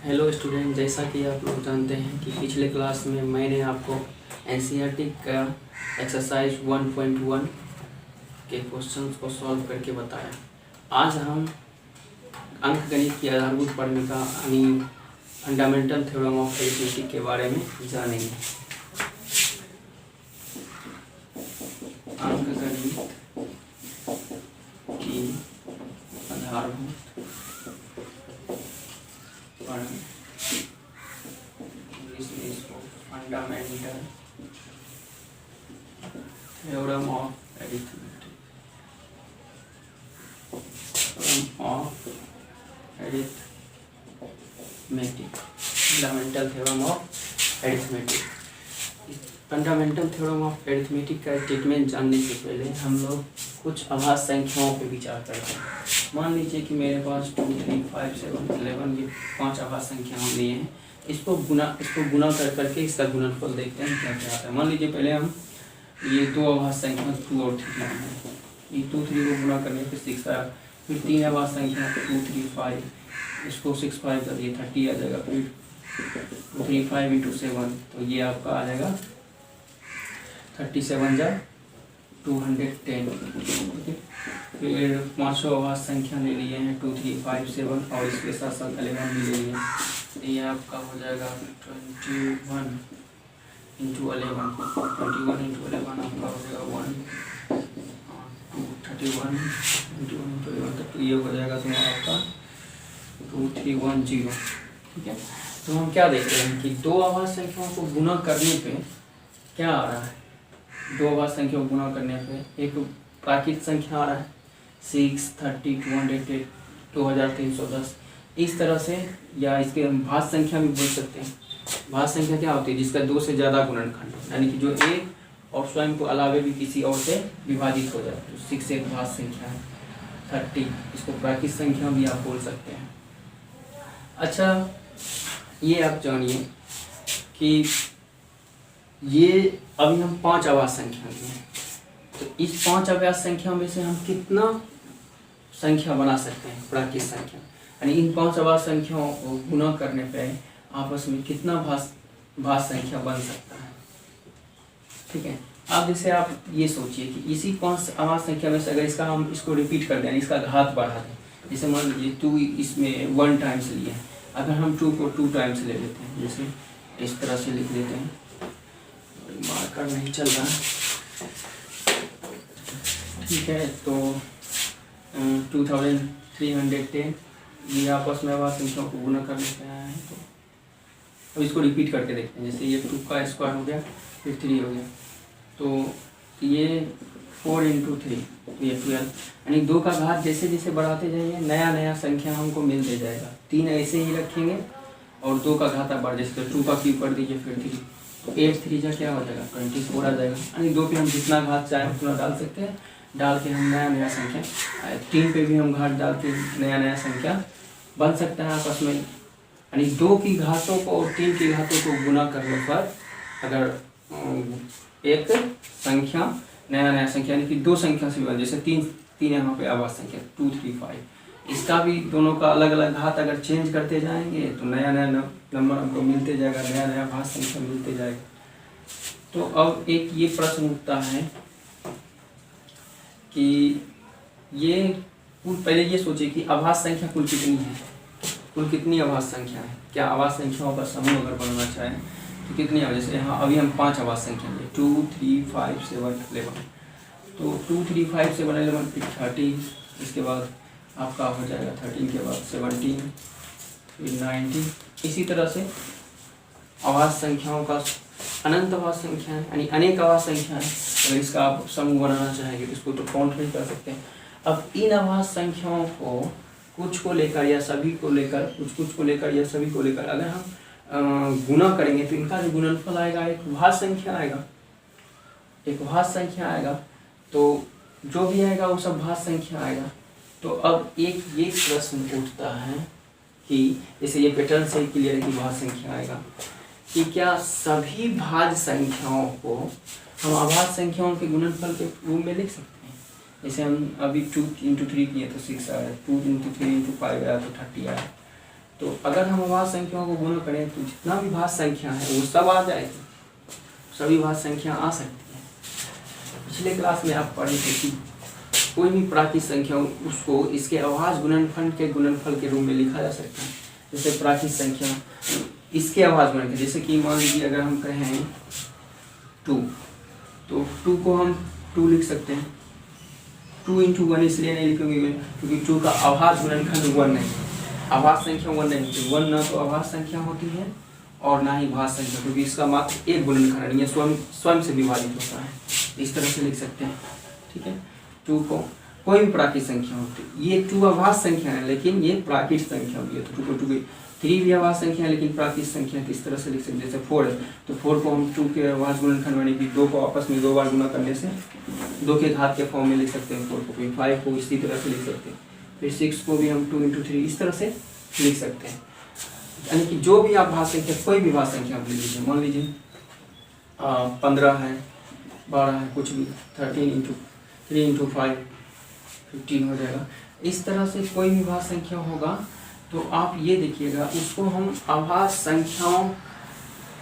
Hello student, जैसा कि आप लोग जानते हैं कि पिछले क्लास में मैंने आपको एनसीईआरटी का एक्सरसाइज 1.1 के क्वेश्चंस को सॉल्व करके बताया। आज हम अंकगणित की आधारभूत पढ़ने का यानी फंडामेंटल थ्योरम ऑफ अरिथमेटिक के बारे में जानेंगे। अंकगणित की आधारभूत fundamental theorem of arithmetic fundamental theorem of arithmetic. Fundamental theorem of arithmetic का स्टेटमेंट जानने से पहले हम लोग कुछ अभाज्य संख्याओं पर विचार करते हैं। मान लीजिए कि मेरे पास 2, 3, 5, 7, 11 ये 5 अभाज्य संख्या हम लिए हैं। इसको गुना कर करके इसका गुणनफल देखते हैं क्या क्या आता है। मान लीजिए पहले हम ये दो अभाज्य संख्या 2 और 3 हैं। ये 2, 3 को गुना करने पे 6 आया। फिर 3 अभाज्य संख्या 2, 3, 5, इसको 6, 5 कर दिए 30 आ जाएगा। फिर 2, 3, 5 × 7 तो ये आपका आ जाएगा 37 जा 210। फिर 500 अभाज्य संख्या ले लिए हैं 2, 3, 5, 7 और इसके साथ साथ 11 भी ले लिए। ये आपका हो जाएगा 21 × 11 21 × 11 आपका हो जाएगा 1 31 × 11 तो ये हो जाएगा तुम्हारा आपका 2310। ठीक है, तो हम क्या देख रहे हैं कि दो अभाज्य संख्याओं को गुणा करने पे क्या आ रहा है। दो अभाज्य संख्या को गुणा करने पे एक प्राकृत संख्या आ रहा है 6, 30, 208, 2310 इस तरह से, या इसके हम भाज्य संख्या भी बोल सकते हैं। भाज्य संख्या क्या होती है जिसका 2 से ज़्यादा गुणनखंड यानी कि जो एक और स्वयं को अलावे भी किसी और से विभाजित हो जाए। तो 6 एक भाज्य संख्या है। 30 इसको प्राकृत संख्या भी आप बोल सकते हैं। अच्छा, ये आप जानिए कि ये अभी हम 5 अभाज्य संख्या लिए हैं। तो इस 5 अभाज्य संख्या में से हम कितना संख्या बना सकते हैं प्राकृत संख्या, यानी इन 5 अभाज्य संख्याओं को गुणा करने पे आपस में कितना भाज्य संख्या बन सकता है। ठीक है, अब जैसे आप ये सोचिए कि इसी 5 अभाज्य संख्या में से अगर इसको रिपीट कर दें, इसका घात बढ़ा दें। जैसे मान लीजिए 2 इसमें 1 टाइम्स लिए हैं, अगर हम 2 को 2 टाइम्स ले लेते हैं, जैसे इस तरह से लिख देते हैं। मार्कर नहीं चल रहा है। ठीक है, तो 2310 ये आपस में अभाज्य संख्याओं को गुणा करने पे आया है। तो अब इसको रिपीट करके देखते हैं। जैसे ये 2 का स्क्वायर हो गया, फिर 3 हो गया, तो ये 4 × 3 तो ये 12, यानी 2 का घात जैसे जैसे बढ़ाते जाइए नया नया संख्या हमको मिलते जाएगा। 3 ऐसे ही रखेंगे और 2 का घात बढ़, जैसे 2 का क्यूब कर दीजिए फिर 3 तो 8 3 जा क्या हो जाएगा 24 आ जाएगा। यानी 2 पे हम जितना घात चाहे उतना डाल सकते हैं, डाल के हम नया नया संख्या 3 पे भी हम घात डाल के नया नया संख्या बन सकता है आपस में। यानी 2 की घातों को और 3 की घातों को गुना करने पर अगर एक संख्या नया नया संख्या यानी कि 2 संख्या से बन, जैसे 3 यहाँ पे अभाज्य संख्या 2, 3, 5 इसका भी दोनों का अलग अलग घात अगर चेंज करते जाएंगे तो नया नया नंबर हमको मिलते जाएगा, नया नया भाज्य संख्या मिलते जाएगा। तो अब एक ये प्रश्न उठता है कि ये पहले ये सोचिए कि अभाज्य संख्या कुल कितनी है, कुल कितनी अभाज्य संख्या है। क्या अभाज्य संख्याओं का समूह अगर बनना चाहें तो कितनी है। जैसे यहाँ अभी हम 5 अभाज्य संख्या लिए 2, 3, 5, 7, 11 तो 2, 3, 5, 7, 11 फिर 30, इसके बाद आपका हो जाएगा 13 के बाद 17 फिर 19। इसी तरह से अभाज्य संख्याओं का अनंत अभाज्य संख्या है यानी अनेक अभाज्य संख्या है। अगर इसका आप समूह बनाना चाहेंगे तो इसको तो काउंट नहीं कर सकते। अब इन अभाज्य संख्याओं को कुछ को लेकर या सभी को लेकर, कुछ को लेकर या सभी को लेकर अगर हम गुणा करेंगे तो इनका जो गुणनफल आएगा एक भाज्य संख्या आएगा, एक भाज्य संख्या आएगा। तो जो भी आएगा वो सब भाज्य संख्या आएगा। तो अब एक ये प्रश्न उठता है कि जैसे ये पैटर्न से क्लियर है कि भाज्य संख्या आएगा कि क्या सभी भाज्य संख्याओं को हम अभाज्य संख्याओं के गुणनफल के रूप में लिख सकते हैं। जैसे हम अभी 2 × 3 किए तो 6 आया, 2 × 3 × 5 आया तो 30 आया, तो अगर हम अभाज्य संख्याओं को गुणा करें तो जितना भी भाज्य संख्या है वो सब आ जाएगी, सभी भाज्य संख्या आ सकती है। पिछले क्लास में आप पढ़े थे कि कोई भी प्राकृत संख्या उसको इसके अभाज्य गुणनफल के गुणनफल के रूप में लिखा जा सकता है। जैसे प्राकृत संख्या इसके अभाज्य गुणनफल, जैसे कि मान लीजिए अगर हम कहें 2, तो 2 को हम 2 लिख सकते हैं। 2 × 1 इसलिए नहीं लिखेंगे क्योंकि 2 का अभाज्य गुणनखंड 1 नहीं है, अभाज्य संख्या 1 नहीं होती। 1 ना तो अभाज्य संख्या होती है और ना ही भाज्य संख्या, क्योंकि इसका मात्र एक गुणनखंड नहीं है, स्वयं से विभाजित होता है। इस तरह से लिख सकते हैं, ठीक है। 2 को कोई भी प्राकृत संख्या होती है, ये 2 अभाज्य संख्या है लेकिन ये प्राकृत संख्या होगी, तो 2 को 2 3 भी अभाज्य संख्या है लेकिन प्राकृत संख्या है। इस तरह से लिख सकते हैं। जैसे 4 है तो 4 को हम 2 के अभाज्य गुणनखंड यानी कि 2 को आपस में 2 बार गुणा करने से 2 के घात के फॉर्म में लिख सकते हैं 4 को। फिर 5 को इसी तरह से लिख सकते हैं। फिर 6 को भी हम 2 × 3 इस तरह से लिख सकते हैं। यानी कि जो भी आप भाज्य संख्या, कोई भी भाज्य संख्या आप ले लीजिए, मान लीजिए 15 है, 12 है, कुछ भी 13 × 3 × 5 15 हो जाएगा। इस तरह से कोई भी भाज्य संख्या होगा तो आप ये देखिएगा उसको हम अभाज्य संख्याओं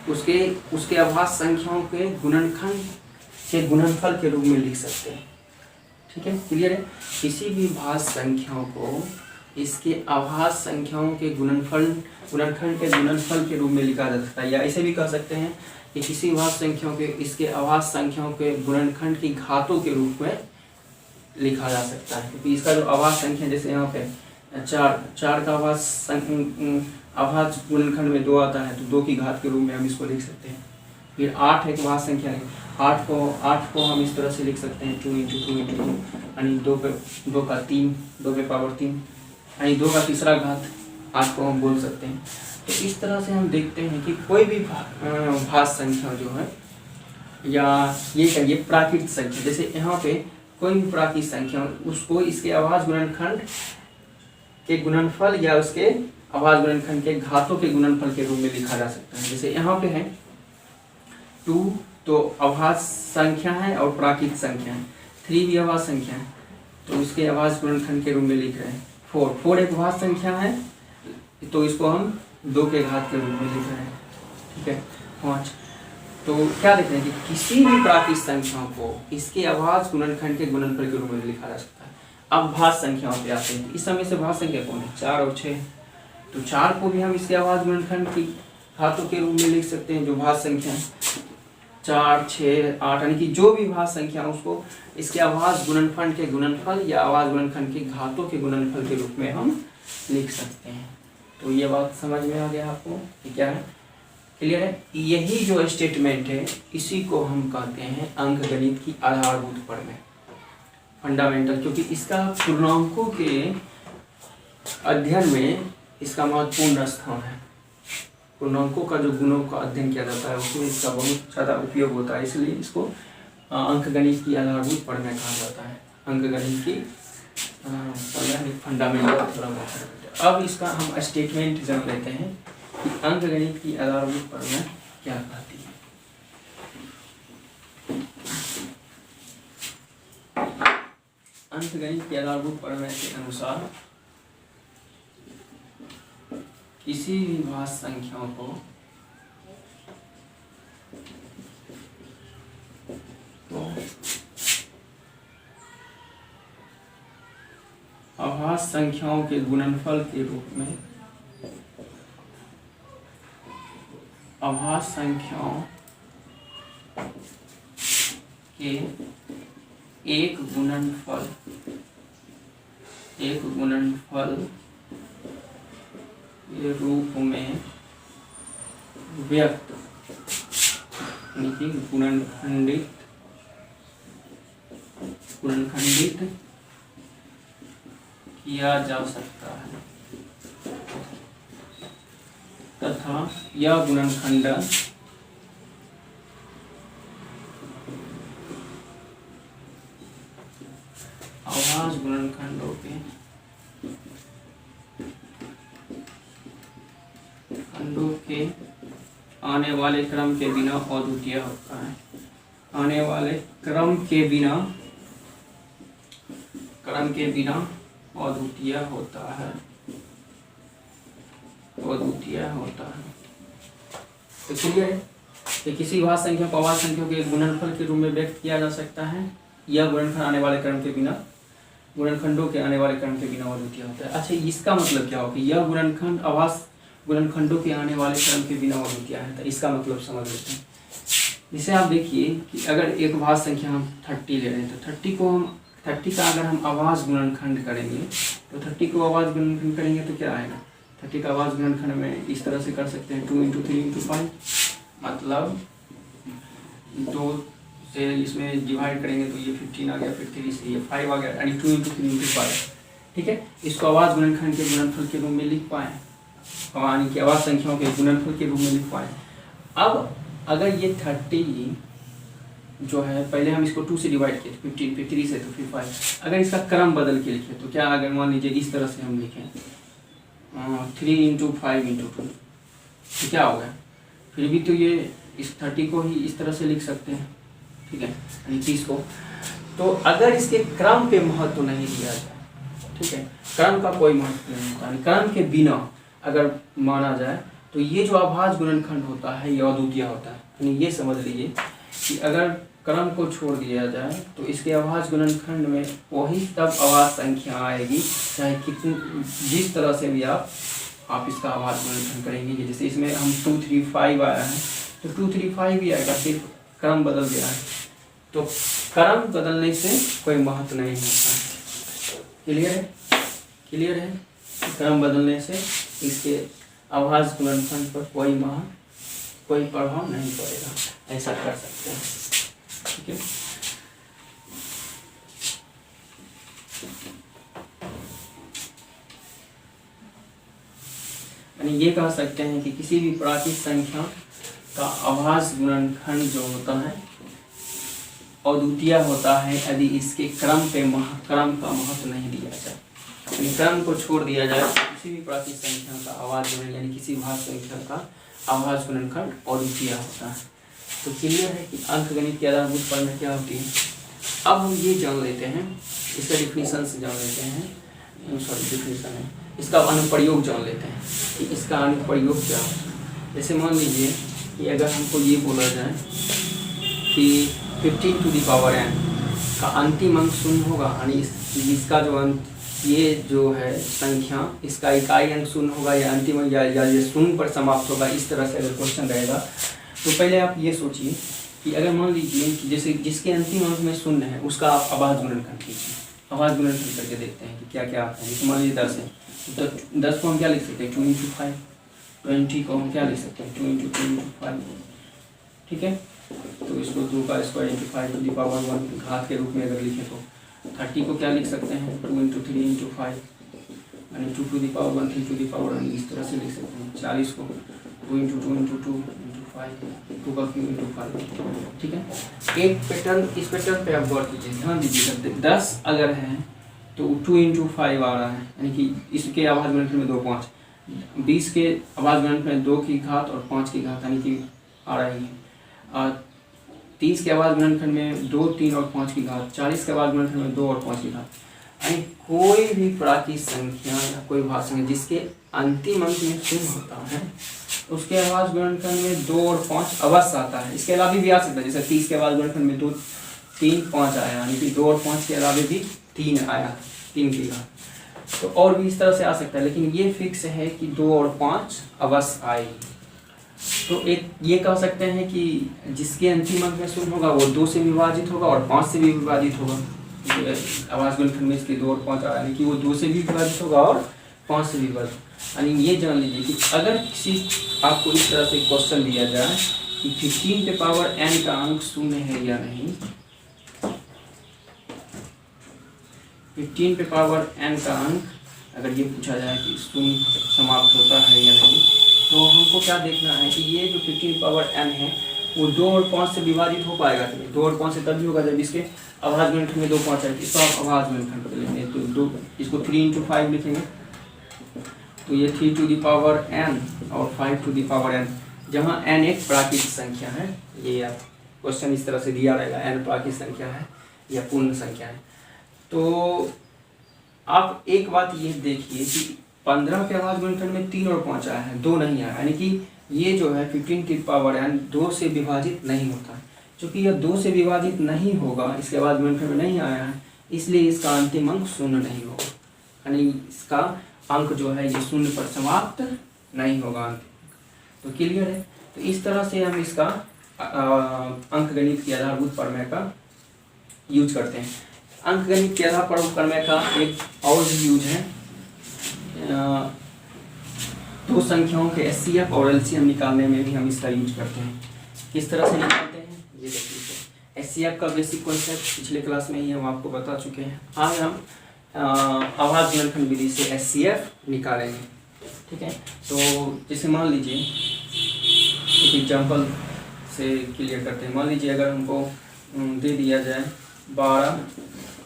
उसके अभाज्य संख्याओं के गुणनखंड के गुणनफल के रूप में लिख सकते हैं, ठीक है, क्लियर है। किसी भी भाज्य संख्याओं को इसके अभाज्य संख्याओं के गुणनखंड के गुणनफल के रूप में लिखा जा सकता है, या ऐसे भी कह सकते हैं कि किसी भाज्य संख्याओं के इसके अभाज्य संख्याओं के गुणनखंड की घातों के रूप में लिखा जा सकता है। क्योंकि इसका जो अभाज्य संख्या, जैसे यहाँ पे 4 का अभाज्य गुणनखंड में 2 आता है तो 2 की घात के रूप में हम इसको लिख सकते हैं। फिर 8 एक भाज्य संख्या है, 8 को हम इस तरह से लिख सकते हैं 2 × 2 × 2 यानी 2 का 3, 2 के पावर 3 यानी 2 का तीसरा घात 8 को हम बोल सकते हैं। तो इस तरह से हम देखते हैं कि कोई भी भाज्य संख्या जो है, या ये कहिए प्राकृत संख्या, जैसे यहाँ पे कोई भी प्राकृत संख्या उसको इसके अभाज्य गुणनखंड के गुणनफल या उसके अभाज्य गुणनखंड के घातों के गुणनफल के रूप में लिखा जा सकता है। जैसे यहाँ पे है 2 तो अभाज्य संख्या है और प्राकृत संख्या है, 3 भी अभाज्य संख्या है तो इसके अभाज्य गुणनखंड के रूप में लिख रहे हैं। 4 एक भाज्य संख्या है तो इसको हम 2 के घात के रूप में लिख रहे हैं, ठीक है। 5 तो क्या देख रहे हैं कि किसी भी प्राकृत संख्याओं को इसके अभाज्य गुणनखंड के गुणनफल के रूप में लिखा जा सकता है। अब भाज्य संख्याओं पे आते हैं। इस समय से भाज्य संख्या कौन है, 4 और 6, तो 4 को भी हम इसके अभाज्य गुणनखंड की घातों के रूप में लिख सकते हैं। जो भाज्य संख्या है 4, 6, 8 यानी कि जो भी भाज्य संख्या उसको इसके अभाज्य गुणनफल के गुणनफल या अभाज्य गुणनखंड के घातों के गुणनफल के रूप में हम लिख सकते हैं। तो ये बात समझ में आ गया आपको कि क्या है, क्लियर है। यही जो स्टेटमेंट है इसी को हम कहते हैं अंकगणित की आधारभूत प्रमेय, फंडामेंटल, क्योंकि इसका पूर्णांकों के अध्ययन में इसका महत्वपूर्ण स्थान है। पूर्णांकों का जो गुणों का अध्ययन किया जाता है उसमें इसका बहुत ज़्यादा उपयोग होता है, इसलिए इसको अंकगणित की आधारभूत प्रमेय कहा जाता है। अंकगणित की फंडामेंटल थ्योरम। अब इसका हम स्टेटमेंट जान लेते हैं कि अंकगणित की आधारभूत प्रमेय क्या कहती है। अंकगणित के आधारभूत प्रमेय के अनुसार किसी भी भाज्य संख्याओं को अभाज्य संख्याओं के गुणनफल के रूप में अभाज्य संख्याओं के एक गुणनफल के रूप में व्यक्त यानी गुणनखंडित किया जा सकता है तथा यह गुणनखंड अभाज्य गुणनखंडों के आने वाले क्रम के बिना अद्वितीय होता है। आने वाले क्रम के बिना अद्वितीय होता है। अद्वितीय होता है। तो क्लियर है कि किसी भाज्य संख्या को अभाज्य संख्या के गुणनफल के रूप में व्यक्त किया जा सकता है। यह गुणनखंड आने वाले क्रम के बिना, गुणनखंडों के आने वाले क्रम के बिना अद्वितीय होता है। अच्छा, इसका मतलब क्या हो कि यह गुणनखंड अभाज्य गुणनखंडों के आने वाले क्रम के बिना अद्वितीय है। तो इसका मतलब समझ लेते हैं। जैसे आप देखिए कि अगर एक भाज्य संख्या हम 30 ले रहे हैं, तो 30 का अगर हम अभाज्य गुणनखंड करेंगे, तो 30 को अभाज्य गुणनखंड करेंगे तो क्या आएगा? 30 का अभाज्य गुणनखंड में इस तरह से कर सकते हैं, 2 × 3 × 5, मतलब 2 से इसमें डिवाइड करेंगे तो ये 15 आ गया, फिर 3 से ये 5 आ गया, यानी 2 × 3 × 5। ठीक है, इसको अभाज्य गुणनखंड के गुणनफल के रूप में लिख पाए, यानी कि अभाज्य संख्याओं के गुणनफल के रूप में लिख पाए। अब अगर ये 30 जो है, पहले हम इसको 2 से डिवाइड किए, 15, फिर 3 से, तो फिर 5। अगर इसका क्रम बदल के लिखे तो क्या, अगर मान लीजिए इस तरह से हम लिखें 3 × 5 × 2, तो क्या होगा? फिर भी तो ये इस 30 को ही इस तरह से लिख सकते हैं। ठीक है, यानी 30 को। तो अगर इसके क्रम पे महत्व नहीं दिया जाए, ठीक है, क्रम का कोई महत्व नहीं होता, क्रम के बिना अगर माना जाए तो ये जो अभाज्य गुणनखंड होता है ये अद्वितीय होता है। यानी ये समझ लीजिए कि अगर क्रम को छोड़ दिया जाए तो इसके अभाज्य गुणनखंड में वही तब अभाज्य संख्या आएगी, चाहे कितनी जिस तरह से भी आप इसका अभाज्य गुणनखंड करेंगे। जैसे इसमें हम 2, 3, 5 आया है, तो 2, 3, 5 भी आएगा, सिर्फ क्रम बदल गया है। तो क्रम बदलने से कोई महत्व नहीं होता। क्लियर है? क्लियर है? क्रम बदलने से इसके अभाज्य गुणनखंड पर कोई प्रभाव नहीं पड़ेगा। ऐसा कर सकते हैं। ठीक है, यानी ये कह सकते हैं कि किसी भी प्राकृत संख्या का अभाज्य गुणनखंड जो होता है अद्वितीय होता है यदि इसके क्रम का महत्व नहीं दिया जाए। क्रम को छोड़ दिया जाए तो किसी भी प्राकृत संख्या का अभाज्य गुणन, यानी किसी भाज्य संख्या का अभाज्य गुणनखंड अद्वितीय होता है। तो क्लियर है कि अंकगणित की आधारभूत प्रमेय क्या होती है। अब हम ये जान लेते हैं, इसका डिफिनीशन से जान लेते हैं, डिफिनीशन है, इसका अनुप्रयोग जान लेते हैं कि इसका अनुप्रयोग क्या होता है। जैसे मान लीजिए कि अगर हमको ये बोला जाए कि 15⁻n का अंतिम अंक 0 होगा, यानी इसका जो अंत, ये जो है संख्या, इसका इकाई अंक 0 होगा या अंतिम अंक या ये 0 पर समाप्त होगा, इस तरह से अगर क्वेश्चन रहेगा तो पहले आप ये सोचिए कि अगर मान लीजिए कि जैसे जिसके अंतिम अंक में 0 है उसका आप अभाज्य गुणनखंड कीजिए। अभाज्य गुणनखंड करके देखते हैं कि क्या क्या आता है। जैसे मान लीजिए 10 है, तो 10 को हम क्या लिख सकते हैं? 2 × 5। 20 को हम क्या लिख सकते हैं? 2 × 2 × 5। ठीक है, तो इसको 2 का स्क्वायर × 5⁻1 घात के रूप में अगर लिखें तो 30 को क्या लिख सकते हैं? 2 × 3 × 5, यानी 2⁻1 3⁻n, इस तरह से लिख सकते हैं। 40 को 2 × 2 × 2 × 5, 2 का क्यूब × 5। ठीक है, एक पैटर्न, इस पैटर्न पे आप गौर कीजिए, ध्यान दीजिएगा। 10 अगर है तो 2 × 5 आ रहा है, यानी कि इसके अभाज्य गुणनखंड में 2, 5। 20 के अभाज्य गुणनखंड में 2 की घात और 5 की घात, यानी कि आ रही है। 30 के अभाज्य गुणनखंड में 2, 3 और 5 की घात। 40 के अभाज्य गुणनखंड में 2 और 5 की घात। यानी कोई भी प्राकृत संख्या या कोई भाज्य संख्या जिसके अंतिम अंक में 0 होता है उसके अभाज्य गुणनखंड में 2 और 5 अवश्य आता है। इसके अलावा भी आ सकता है, जैसे 30 के अभाज्य गुणनखंड में 2, 3, 5 आया, यानी कि 2 और 5 के अलावा भी 3 आया, 3 की घात। तो और भी इस तरह से आ सकता है, लेकिन ये फिक्स है कि 2 और 5 अवश्य आएगी। तो एक ये कह सकते हैं कि जिसके अंतिम अंक में 0 होगा वो 2 से विभाजित होगा और 5 से भी विभाजित होगा। अभाज्य गुणनखंड में इसके 2 और 5 आया, यानी कि वो 2 से भी विभाजित होगा और 5 से भी विभाजित। यानी ये जान लीजिए कि अगर किसी आपको इस तरह से क्वेश्चन दिया जाए कि 15⁻n का अंक 0 है या नहीं, 15⁻n का अंक अगर ये पूछा जाए कि 0 समाप्त होता है या नहीं, तो हमको क्या देखना है कि ये जो 15⁻n है वो 2 और 5 से विभाजित हो पाएगा। 2 और 5 से तभी होगा जब इसके अभाज्य गुणनखंड में 2, 5 है। इसको आप अभाज्य गुणनखंड लिखेंगे तो 2, इसको 3 × 5 लिखेंगे तो ये 3⁻n और 5⁻n, जहाँ n एक प्राकृत संख्या है। ये आप क्वेश्चन इस तरह से दिया रहेगा, n प्राकृत संख्या है या पूर्ण संख्या है। तो आप एक बात ये देखिए कि 15 के अभाज्य गुणनखंड में 3 और 5 आया है, 2 नहीं आया, यानी कि ये जो है 15 की पावर n 2 से विभाजित नहीं होता है। चूँकि यह 2 से विभाजित नहीं होगा, इसके बाद गुणनखंड में नहीं आया है, इसलिए इसका अंतिम अंक 0 नहीं होगा, यानी इसका अंक जो है ये 0 पर समाप्त नहीं होगा अंतिम। तो क्लियर है। तो इस तरह से हम इसका अंकगणित के आधारभूत प्रमेय का यूज करते हैं। अंकगणित के आधारभूत प्रमेय का एक और भी यूज है, दो संख्याओं के एचसीएफ और एलसीएम निकालने में भी हम इसका यूज करते हैं। किस तरह से निकालते हैं ये देख लीजिए। एचसीएफ का बेसिक कॉन्सेप्ट पिछले क्लास में ही हम आपको बता चुके हैं। आज हम अभाज्य गुणनखंड विधि से एचसीएफ निकालेंगे, ठीक है। तो जैसे मान लीजिए एक एग्जाम्पल से क्लियर करते हैं। मान लीजिए अगर हमको दे दिया जाए 12,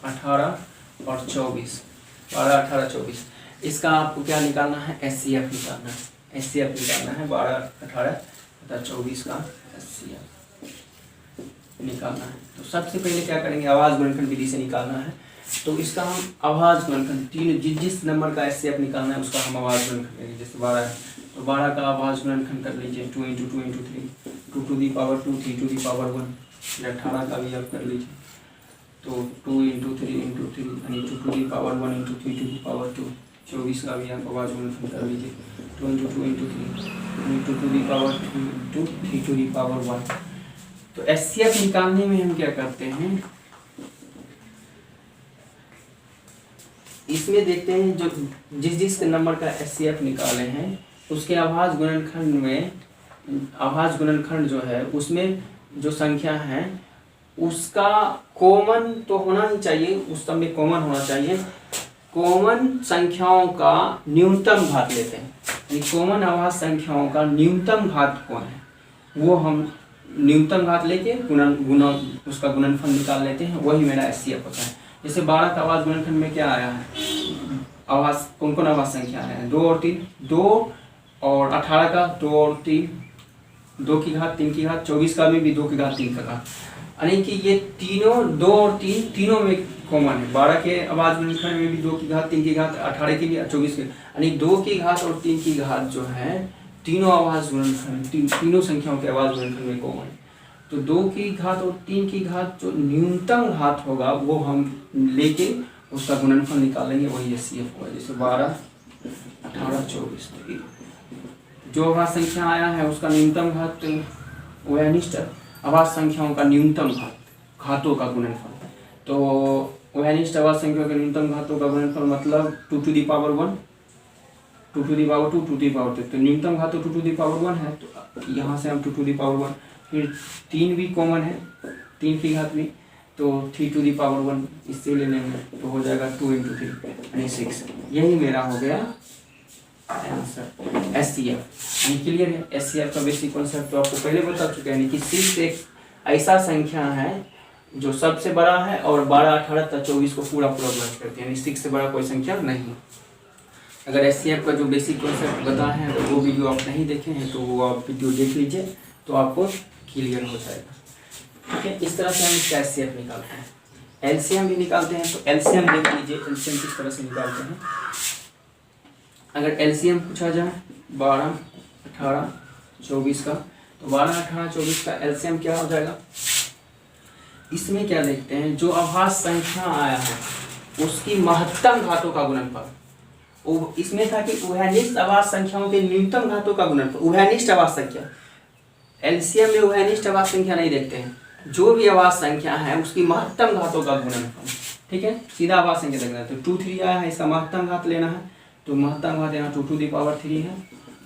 18 और 24, 12, 18, 24, इसका आपको क्या निकालना है, एचसीएफ निकालना है। एचसीएफ निकालना है 12, 18 तथा 24 का एचसीएफ निकालना है। तो सबसे पहले क्या करेंगे, अभाज्य गुणनखंड विधि से निकालना है। तो इसका हम अभाज्य गुणनखंड तीन जिस नंबर का एचसीएफ निकालना है उसका हम अभाज्य गुणनखंड करेंगे। जैसे 12 है तो 12 का अभाज्य गुणनखंड कर लीजिए 2 × 2 × 3, 2 to the power 2, 3 to the power 1। 18 का भी आप कर लीजिए तो 2 × 3 × 3 यानी 2 to the power 1 × 3 to the power 2। 24 का भी आप अभाज्य गुणनखंड कर लीजिए 2 × 2 × 3 2 to the power 2 × 3 to the power 1। तो एचसीएफ निकालने में हम क्या करते हैं, इसमें देखते हैं जो जिस नंबर का एचसीएफ निकाले हैं उसके अभाज्य गुणनखंड में, अभाज्य गुणनखंड जो है उसमें जो संख्या है उसका कॉमन तो होना ही चाहिए, उस सब में कॉमन होना चाहिए। कॉमन संख्याओं का न्यूनतम घात लेते हैं, यानी कॉमन अभाज्य संख्याओं का न्यूनतम घात कौन है वो हम न्यूनतम घात लेके उसका गुणनफल निकाल लेते हैं, वही मेरा एचसीएफ होता है। जैसे 12 का अभाज्य गुणनखंड में क्या आया है, अभाज्य कौन कौन अभाज्य संख्या है, 2 और 3, 2 और 18 का 2 और 3, 2 की घात 3 की घात, 24 का में भी 2 की घात 3 का घात, यानी कि ये तीनों 2 और 3 तीनों में कॉमन है। 12 के अभाज्य गुणनखंड में भी 2 की घात 3 की घात, 18 की भी 24 की, यानी 2 की घात और 3 की घात जो है तीनों अभाज्य गुणनखंड तीनों संख्याओं के अभाज्य गुणनखंड में कॉमन है। तो 2 की घात और 3 की घात जो न्यूनतम घात होगा वो हम लेके उसका गुणनफल निकालेंगे, वही एचसीएफ होगा। जैसे 12, 18, 24, जो अभाज्य संख्या आया है उसका न्यूनतम घात वयनिष्ठ अभाज्य संख्याओं का न्यूनतम घातों का गुणनफल। तो वयनिष्ठ अभाज्य संख्याओं के न्यूनतम घातों का गुणनफल मतलब 2 to the power 1, 2 to the power 2, 2 to the power 3। तो न्यूनतम घात तो 2 to the power 1 है, तो यहाँ से हम 2 to the power 1, फिर 3 भी कॉमन है, 3 की घात भी, तो 3 to the power 1 इससे ले लेंगे तो हो जाएगा 2 × 3 यानी 6। यही मेरा हो गया आंसर एचसीएफ। यानी क्लियर है। एचसीएफ का बेसिक कॉन्सेप्ट तो आपको पहले बता चुके हैं, यानी कि 6 एक ऐसा संख्या है जो सबसे बड़ा है और 12, 18 तक 24 को पूरा ब्लॉक करती है, यानी 6 से बड़ा कोई संख्या नहीं। अगर एचसीएफ का जो बेसिक कॉन्सेप्ट बता है तो वो वीडियो आप नहीं देखे हैं तो वो आप वीडियो देख लीजिए तो आपको क्लियर हो जाएगा, ठीक है। इस तरह से हम इसका एचसीएफ निकालते हैं। एलसीएम भी निकालते हैं, तो एलसीएम देख लीजिए एलसीएम किस तरह से निकालते हैं। अगर एलसीएम पूछा जाए 12, 18, 24 का, तो 12, 18, 24 का एलसीएम क्या हो जाएगा। इसमें क्या देखते हैं, जो अभाज्य संख्या आया है उसकी महत्तम घातों का गुणनफल। इसमें था कि उभयनिष्ठ अभाज्य संख्याओं के न्यूनतम घातों का गुणनफल, उभयनिष्ठ अभाज्य संख्या। एलसीएम में उभयनिष्ठ अभाज्य संख्या नहीं देखते हैं, जो भी अभाज्य संख्या है उसकी महत्तम घातों का गुणनफल, ठीक है। सीधा अभाज्य संख्या देखना है, तो 2, 3 आया है, इसका महत्तम घात लेना है, तो महत्तम घात यहाँ 2 to the power 3 है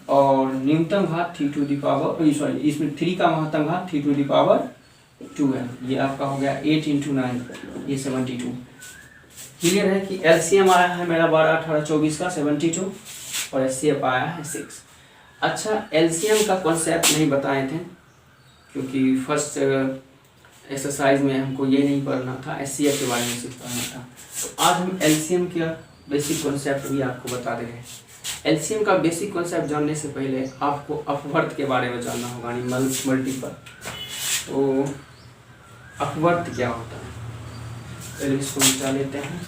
और न्यूनतम घात 3 to the power सॉरी इसमें 3 का महत्तम घात 3 to the power 2 है। ये आपका हो गया 8 × 9, ये 72। क्लियर है कि एलसीएम आया है मेरा 12, 18, 24 का 72 और एचसीएफ आया है 6। अच्छा, एलसीएम का कॉन्सेप्ट नहीं बताए थे क्योंकि फर्स्ट एक्सरसाइज में हमको ये नहीं पढ़ना था, एचसीएफ के बारे में सिर्फ पढ़ना था। तो आज हम एलसीएम का बेसिक कॉन्सेप्ट भी आपको बता दे रहे हैं। एलसीएम का बेसिक कॉन्सेप्ट जानने से पहले आपको अपवर्त के बारे में जानना होगा, यानी मल्टीपल। तो अपवर्त क्या होता है, पहले इसको मिटा लेते हैं।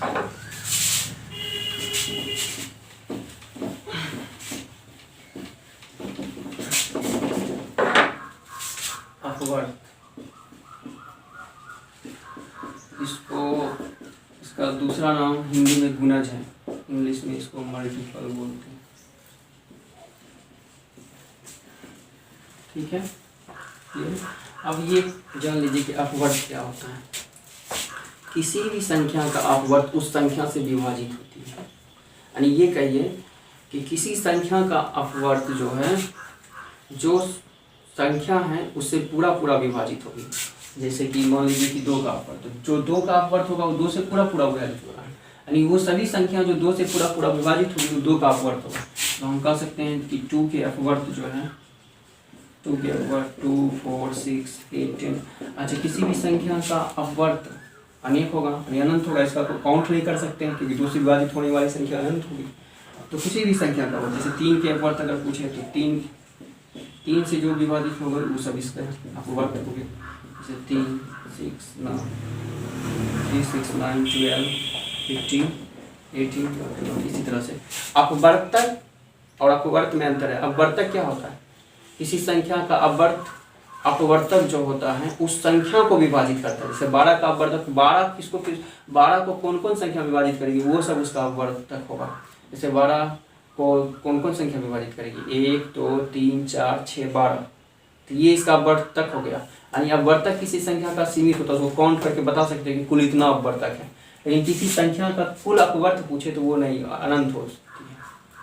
अपवर्त, इसका दूसरा नाम हिंदी में गुणज है, इंग्लिश में इसको मल्टीपल बोलते हैं। ठीक है, अब ये जान लीजिए कि अपवर्त क्या होता है। किसी भी संख्या का अपवर्त उस संख्या से विभाजित होती है, यानी ये कहिए कि किसी संख्या का अपवर्त जो है, जो संख्या है उससे पूरा पूरा विभाजित होगी। जैसे कि मान लीजिए कि 2 का अपवर्त, जो 2 का अपवर्त होगा वो 2 से पूरा पूरा विभाजित होगा, यानी वो सभी संख्या जो 2 से पूरा पूरा विभाजित होगी वो 2 का अपवर्त होगा। तो हम कह सकते हैं कि 2 के अपवर्त जो है 2 के अपवर्त 2, 4, 6, 8, 10। अच्छा, किसी भी संख्या का अपवर्त अनेक होगा, अनंत होगा, इसका तो काउंट नहीं कर सकते हैं क्योंकि 2 से विभाजित होने वाली संख्या अनंत होगी। तो किसी भी संख्या का, जैसे 3 के अपवर्त अगर पूछे तो 3 से जो विभाजित होगा वो सब इसका अपवर्त हो गए। जैसे 3, 6, 9, 3, 6, 9, 12, 15, 18, इसी तरह से। अपवर्तक और अपवर्त में अंतर है। अपवर्तक क्या होता है? किसी संख्या का अपवर्तक जो होता है उस संख्या को विभाजित करता है। जैसे 12 का अपवर्तक, 12 को कौन कौन संख्या विभाजित करेगी वो सब उसका अपवर्तक होगा। जैसे 12 को कौन कौन संख्या विभाजित करेगी, 1, 2, 3, 4, 6, 12, तो ये इसका अपवर्तक हो गया। यानी अपवर्तक किसी संख्या का सीमित होता है, उसको काउंट करके बता सकते हैं कि कुल इतना अपवर्तक है। लेकिन किसी संख्या का कुल अपवर्त पूछे तो वो नहीं, अनंत हो सकती है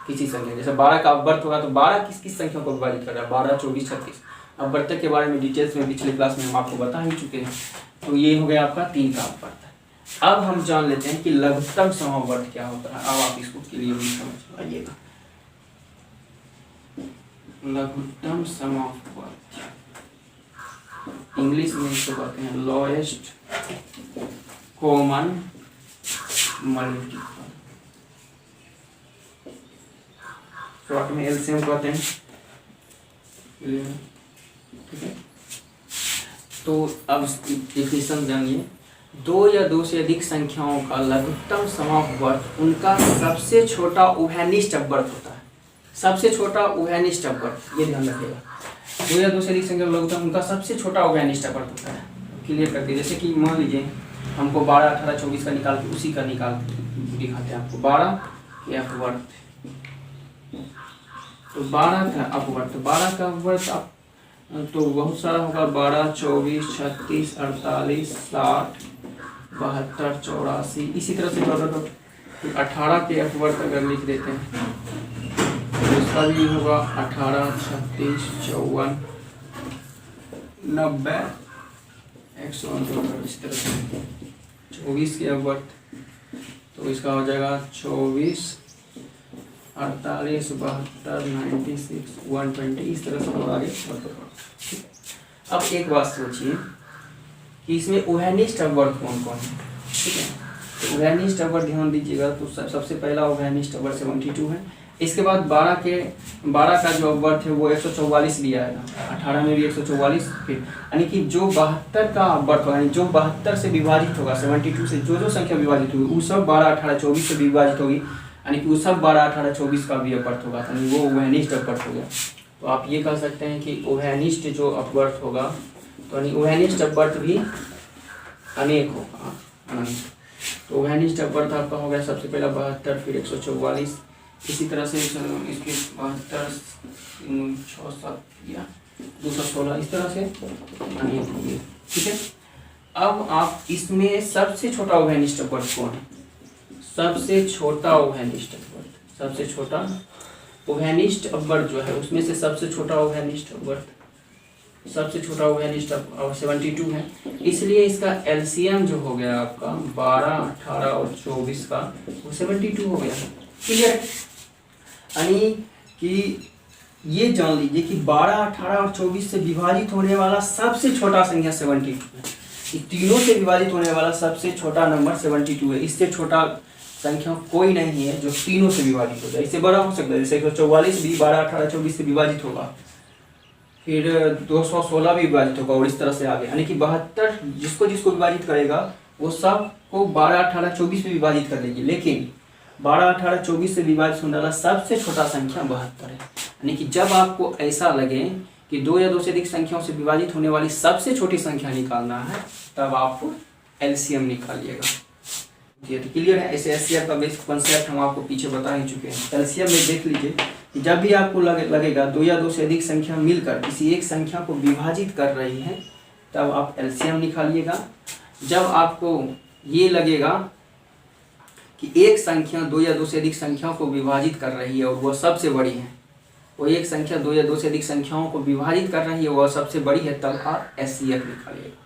किसी संख्या। जैसे 12 का अपवर्त होगा तो 12 किस किस संख्या को विभाजित कर रहा है, 12, 24, 36। अपवर्तक के बारे में डिटेल्स में पिछले क्लास में हम आपको बता ही चुके हैं। तो ये हो गया आपका 3 का अपवर्तक। अब हम जान लेते हैं कि लघुत्तम समवर्त क्या होता है। अब आप इसको के लिए भी समझ आइएगा। लघुत्तम समवर्त, इंग्लिश में इसको कहते हैं लोएस्ट कॉमन मल्टीपल, शॉर्ट में एलसीएम कहते हैं। ठीक है, तो अब डेफिनेशन जानिए। 2 या 2 से अधिक संख्याओं का लघुत्तम समवर्त उनका सबसे छोटा उभयनिष्ठ अपवर्त होता है। सबसे छोटा उभयनिष्ठ अपवर्त, ये ध्यान रखिएगा। 2 या 2 से अधिक संख्या का लघुत्तम उनका सबसे छोटा उभयनिष्ठ अपवर्त होता है। क्लियर करते, जैसे कि मान लीजिए हमको 12, 18, 24 का निकाल के उसी का निकाल दिखाते हैं आपको। 12 के अपवर्त, तो 12 का अपवर्त, 12 का अपवर्त तो बहुत सारा होगा। 12, 24, 36, 48, 60, 72, 84, इसी तरह से 18 के अपवर्त अगर लिख देते हैं तो इसका भी होगा 18, 36, 54, 90, 102, इस तरह से। 24 के अपवर्त तो इसका हो जाएगा 24, 48, 72, 96, 120, इस तरह से और आगे बढ़ते। अब एक बात सोचिए कि इसमें उभयनिष्ठ अपवर्त कौन कौन है। ठीक है, तो उभयनिष्ठ अपवर्त ध्यान दीजिएगा। तो सबसे पहला उभयनिष्ठ अपवर्त 72 है। इसके बाद 12 का जो अपवर्त है वो 144 लिया है। 18 में भी 144, फिर यानी कि जो 72 का अपवर्त होगा, यानी जो 72 से विभाजित होगा, 72 से जो संख्या विभाजित होगी वो सब 12, 18, 24 से विभाजित होगी, यानी कि वो सब 12, 18, 24 का भी अपवर्त होगा, यानी वो उभयनिष्ठ अपवर्त हो गया। तो आप ये कह सकते हैं कि उभयनिष्ठ जो अपवर्त होगा, तो यानी उभयनिष्ठ अपवर्त भी अनेक होगा, अनंत। तो उभयनिष्ठ अपवर्त आपका हो गया सबसे पहला 72, फिर 144, इसी तरह से इसके 72, 6, 7 या 216, इस तरह से अनेक होंगे। ठीक है, अब आप इसमें सबसे छोटा उभयनिष्ठ अपवर्त कौन है? सबसे छोटा उभयनिष्ठ अपवर्त, सबसे छोटा उभयनिष्ठ अपवर्त जो है उसमें से सबसे छोटा उभयनिष्ठ अपवर्त, सबसे छोटा उभयनिष्ठ 72 है। इसलिए इसका एलसीएम जो हो गया आपका 12, 18 और 24 का वो 72 हो गया। क्लियर? यानी कि ये जान लीजिए कि 12, 18 और 24 से विभाजित होने वाला सबसे छोटा संख्या 72 है। तीनों से विभाजित होने वाला सबसे छोटा नंबर 72 है। इससे छोटा संख्या कोई नहीं है जो तीनों से विभाजित हो जाए। इससे बड़ा हो सकता है, जैसे 144 भी 12, 18, 24 से विभाजित होगा, फिर 216 भी विभाजित होगा और इस तरह से आगे। यानी कि 72 जिसको जिसको विभाजित करेगा वो सब को 12, 18, 24 में विभाजित कर देगी, लेकिन 12, 18, 24 से विभाजित होने वाला सबसे छोटा संख्या 72 है। यानी कि जब आपको ऐसा लगे कि 2 या 2 से अधिक संख्याओं से विभाजित होने वाली सबसे छोटी संख्या निकालना है, तब आप एलसीएम निकालिएगा। क्लियर है? ऐसे एचसीएफ का बेसिक कॉन्सेप्ट हम आपको पीछे बता ही चुके हैं। एलसीएम में देख लीजिए कि जब भी आपको लगेगा 2 या 2 से अधिक संख्या मिलकर किसी एक संख्या को विभाजित कर रही है, तब आप एलसीएम निकालिएगा। जब आपको ये लगेगा कि एक संख्या 2 या 2 से अधिक संख्याओं को विभाजित कर रही है और वह सबसे बड़ी है, वो एक संख्या 2 या 2 से अधिक संख्याओं को विभाजित कर रही है, वह सबसे बड़ी है, तब आप एचसीएफ निकालिएगा।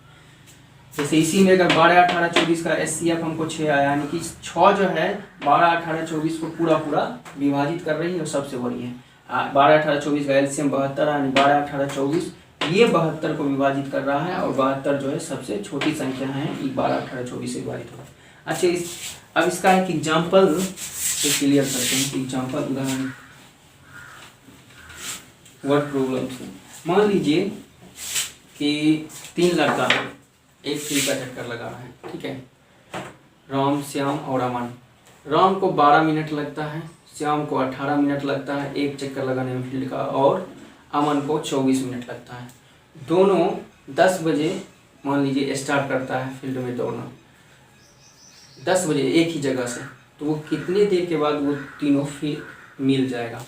जैसे इसी में अगर 12, 18, 24 का एचसीएफ हमको 6 आया, यानी कि 6 जो है 12, 18, 24 को पूरा विभाजित कर रही है और सबसे बड़ी है। 12, 18, 24 का एलसीएम 72 यानी 12, 18, 24 ये 72 को विभाजित कर रहा है और 72 जो है सबसे छोटी संख्या है, 12, 18, 24 से विभाजित हो रहा है। अच्छा, अब इसका एक एग्जाम्पल से क्लियर करते हैं कि एग्जाम्पल उदाहरण वर्ड प्रॉब्लम से। मान लीजिए कि 3 लड़का एक ट्री का चक्कर लगा रहा है, ठीक है। राम, श्याम और अमन। राम को 12 मिनट लगता है, श्याम को 18 मिनट लगता है एक चक्कर लगाने में फील्ड का, और अमन को 24 मिनट लगता है। दोनों 10 बजे मान लीजिए स्टार्ट करता है फील्ड में दौड़ना, 10 बजे एक ही जगह से, तो वो कितने देर के बाद वो तीनों फिर मिल जाएगा?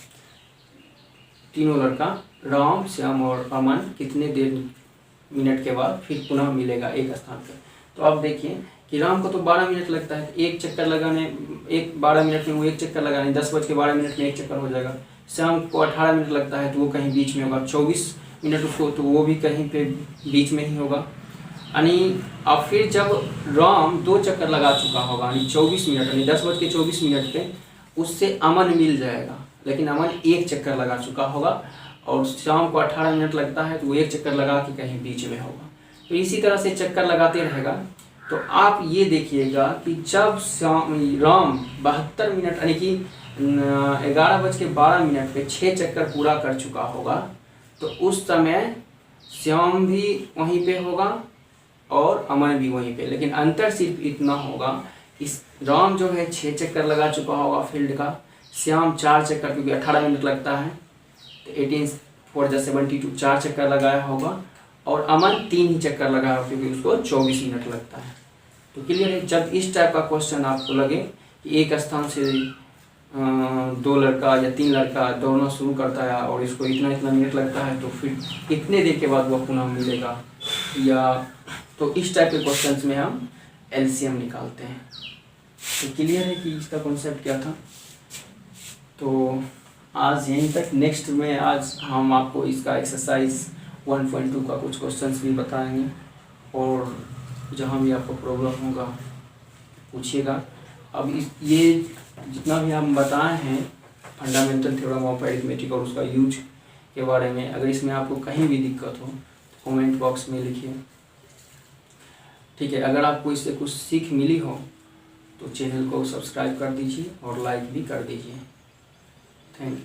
तीनों लड़का राम, श्याम और अमन कितने देर मिनट के बाद फिर पुनः मिलेगा एक स्थान पर? तो आप देखिए कि राम को तो 12 मिनट लगता है, एक चक्कर लगाने, 12 मिनट में वो एक चक्कर लगाने, 10 बज के 12 मिनट में एक चक्कर हो जाएगा। श्याम को 18 मिनट लगता है तो वो कहीं बीच में होगा, 24 मिनट उसको, तो वो भी कहीं पे बीच में ही होगा। यानी अब फिर जब राम 2 चक्कर लगा चुका होगा, यानी 24 मिनट, यानी 10 बज के 24 मिनट पे उससे अमन मिल जाएगा, लेकिन अमन एक चक्कर लगा चुका होगा, और शाम को 18 मिनट लगता है तो वो एक चक्कर लगा के कहीं बीच में होगा। तो इसी तरह से चक्कर लगाते रहेगा। तो आप ये देखिएगा कि जब राम 72 मिनट यानी कि 11:12 पे 6 चक्कर पूरा कर चुका होगा, तो उस समय श्याम भी वहीं पे होगा और अमन भी वहीं पे, लेकिन अंतर सिर्फ इतना होगा, इस राम जो है 6 चक्कर लगा चुका होगा फील्ड का, श्याम 4 चक्कर, क्योंकि 18 मिनट लगता है, 18 4 72 4 चक्कर लगाया होगा, और अमन 3 ही चक्कर लगाया क्योंकि उसको 24 मिनट लगता है। तो क्लियर है? जब इस टाइप का क्वेश्चन आपको लगे कि एक स्थान से 2 लड़का या 3 लड़का दौड़ना शुरू करता है और इसको इतना इतना मिनट लगता है, तो फिर कितने देर के बाद वह पुनः मिलेगा, या तो इस टाइप के क्वेश्चन में हम एलसीएम निकालते हैं। तो क्लियर है कि इसका कॉन्सेप्ट क्या था? तो आज यहीं तक। नेक्स्ट में आज हम आपको इसका एक्सरसाइज 1.2 का कुछ क्वेश्चंस भी बताएंगे, और जहाँ भी आपको प्रॉब्लम होगा पूछिएगा। अब ये जितना भी हम बताए हैं फंडामेंटल थ्योरम ऑफ अरिथमेटिक और उसका यूज के बारे में, अगर इसमें आपको कहीं भी दिक्कत हो तो कमेंट बॉक्स में लिखिए, ठीक है। अगर आपको इससे कुछ सीख मिली हो तो चैनल को सब्सक्राइब कर दीजिए और लाइक भी कर दीजिए। Thank you.